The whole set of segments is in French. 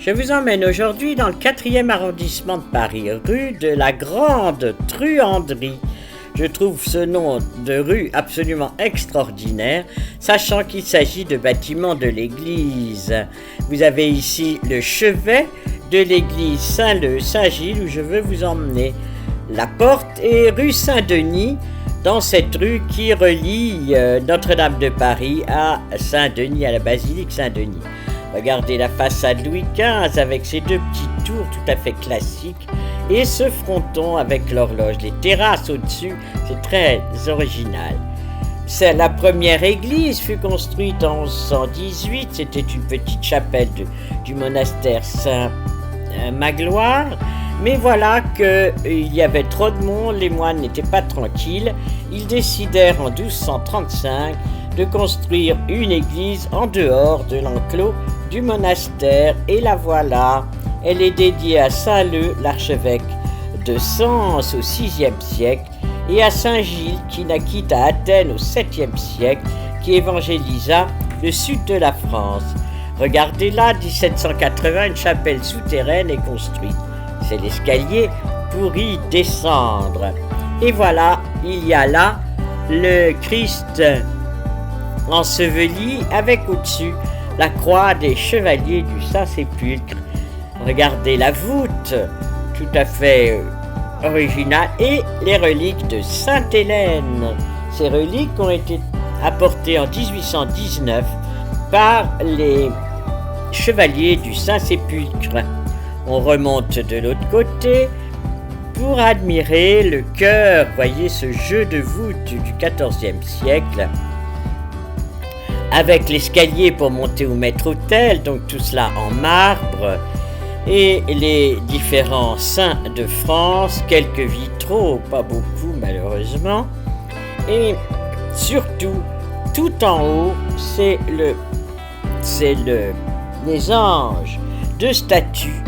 Je vous emmène aujourd'hui dans le 4e arrondissement de Paris, rue de la Grande Truanderie. Je trouve ce nom de rue absolument extraordinaire, sachant qu'il s'agit de bâtiments de l'église. Vous avez ici le chevet de l'église Saint-Leu-Saint-Gilles où je veux vous emmener. La porte est rue Saint-Denis, dans cette rue qui relie Notre-Dame de Paris à Saint-Denis, à la basilique Saint-Denis. Regardez la façade Louis XV avec ses deux petites tours tout à fait classiques et ce fronton avec l'horloge. Les terrasses au-dessus, c'est très original. La première église fut construite en 1118, c'était une petite chapelle du monastère Saint-Magloire. Mais voilà qu'il y avait trop de monde, les moines n'étaient pas tranquilles. Ils décidèrent en 1235 de construire une église en dehors de l'enclos du monastère. Et la voilà, elle est dédiée à Saint-Leu, l'archevêque de Sens au VIe siècle, et à Saint-Gilles, qui naquit à Athènes au 7e siècle, qui évangélisa le sud de la France. Regardez là, 1780, une chapelle souterraine est construite. C'est l'escalier pour y descendre. Et voilà, il y a là le Christ enseveli avec au-dessus la croix des chevaliers du Saint-Sépulcre. Regardez la voûte, tout à fait originale, et les reliques de Sainte-Hélène. Ces reliques ont été apportées en 1819 par les chevaliers du Saint-Sépulcre. On remonte de l'autre côté pour admirer le chœur. Voyez ce jeu de voûte du XIVe siècle avec l'escalier pour monter au maître-autel, donc tout cela en marbre, et les différents saints de France, quelques vitraux, pas beaucoup malheureusement, et surtout tout en haut c'est les anges, deux statues.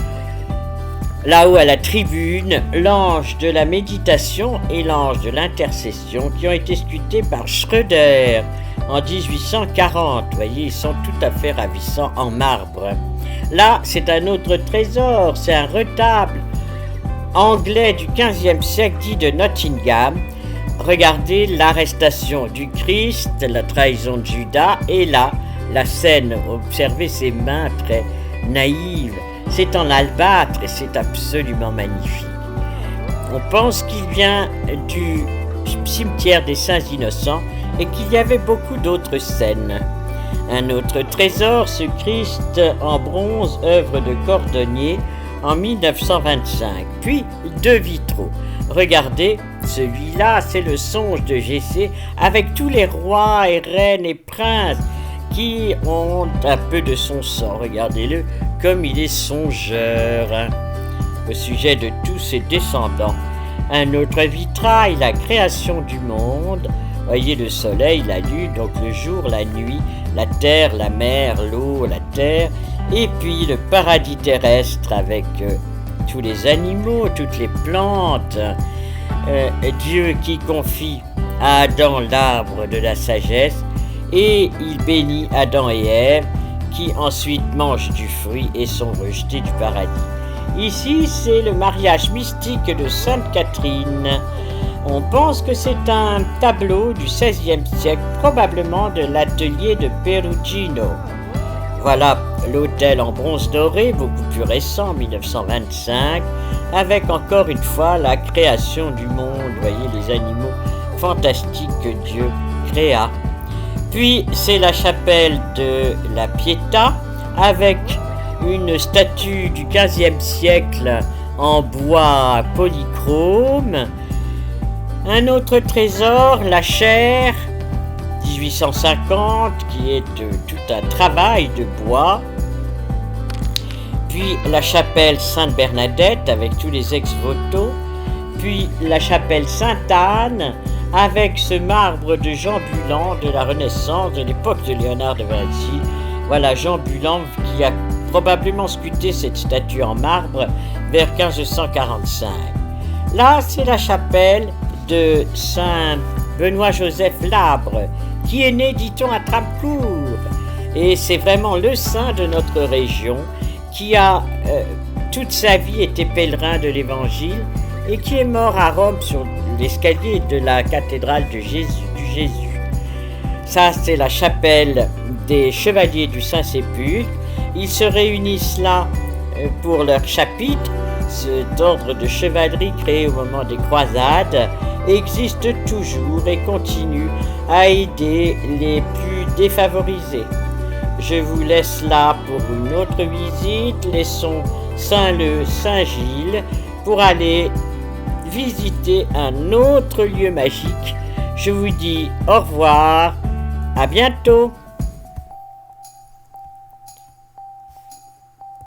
Là-haut à la tribune, l'ange de la méditation et l'ange de l'intercession qui ont été sculptés par Schröder en 1840. Vous voyez, ils sont tout à fait ravissants en marbre. Là, c'est un autre trésor, c'est un retable anglais du XVe siècle dit de Nottingham. Regardez l'arrestation du Christ, la trahison de Judas, et là, la scène, observez ses mains très naïves. C'est en albâtre et c'est absolument magnifique. On pense qu'il vient du cimetière des Saints Innocents et qu'il y avait beaucoup d'autres scènes. Un autre trésor, ce Christ en bronze, œuvre de Cordonnier en 1925. Puis deux vitraux. Regardez, celui-là, c'est le songe de Gessé avec tous les rois et reines et princes qui ont un peu de son sang. Regardez-le comme il est songeur, au sujet de tous ses descendants. Un autre vitrail, la création du monde. Voyez le soleil, la lune, donc le jour, la nuit, la terre, la mer, l'eau, la terre, et puis le paradis terrestre avec tous les animaux, toutes les plantes. Dieu qui confie à Adam l'arbre de la sagesse, et il bénit Adam et Ève, qui ensuite mangent du fruit et sont rejetés du paradis. Ici, c'est le mariage mystique de Sainte Catherine. On pense que c'est un tableau du XVIe siècle, probablement de l'atelier de Perugino. Voilà l'autel en bronze doré, beaucoup plus récent, 1925, avec encore une fois la création du monde. Voyez les animaux fantastiques que Dieu créa. Puis c'est la chapelle de la Pietà avec une statue du XVe siècle en bois polychrome. Un autre trésor, la chaire 1850 qui est tout un travail de bois. Puis la chapelle Sainte-Bernadette avec tous les ex-voto. Puis la chapelle Sainte-Anne avec ce marbre de Jean Bulan de la Renaissance, de l'époque de Léonard de Vinci. Voilà Jean Bulan qui a probablement sculpté cette statue en marbre vers 1545. Là, c'est la chapelle de Saint Benoît-Joseph Labre, qui est né, dit-on, à Tramecourt. Et c'est vraiment le saint de notre région qui a toute sa vie été pèlerin de l'Évangile et qui est mort à Rome sur l'escalier de la cathédrale du Jésus. Ça, c'est la chapelle des Chevaliers du Saint-Sépulcre. Ils se réunissent là pour leur chapitre. Cet ordre de chevalerie créé au moment des croisades existe toujours et continue à aider les plus défavorisés. Je vous laisse là pour une autre visite. Laissons Saint-Leu, Saint-Gilles pour aller visiter un autre lieu magique. Je vous dis au revoir, à bientôt.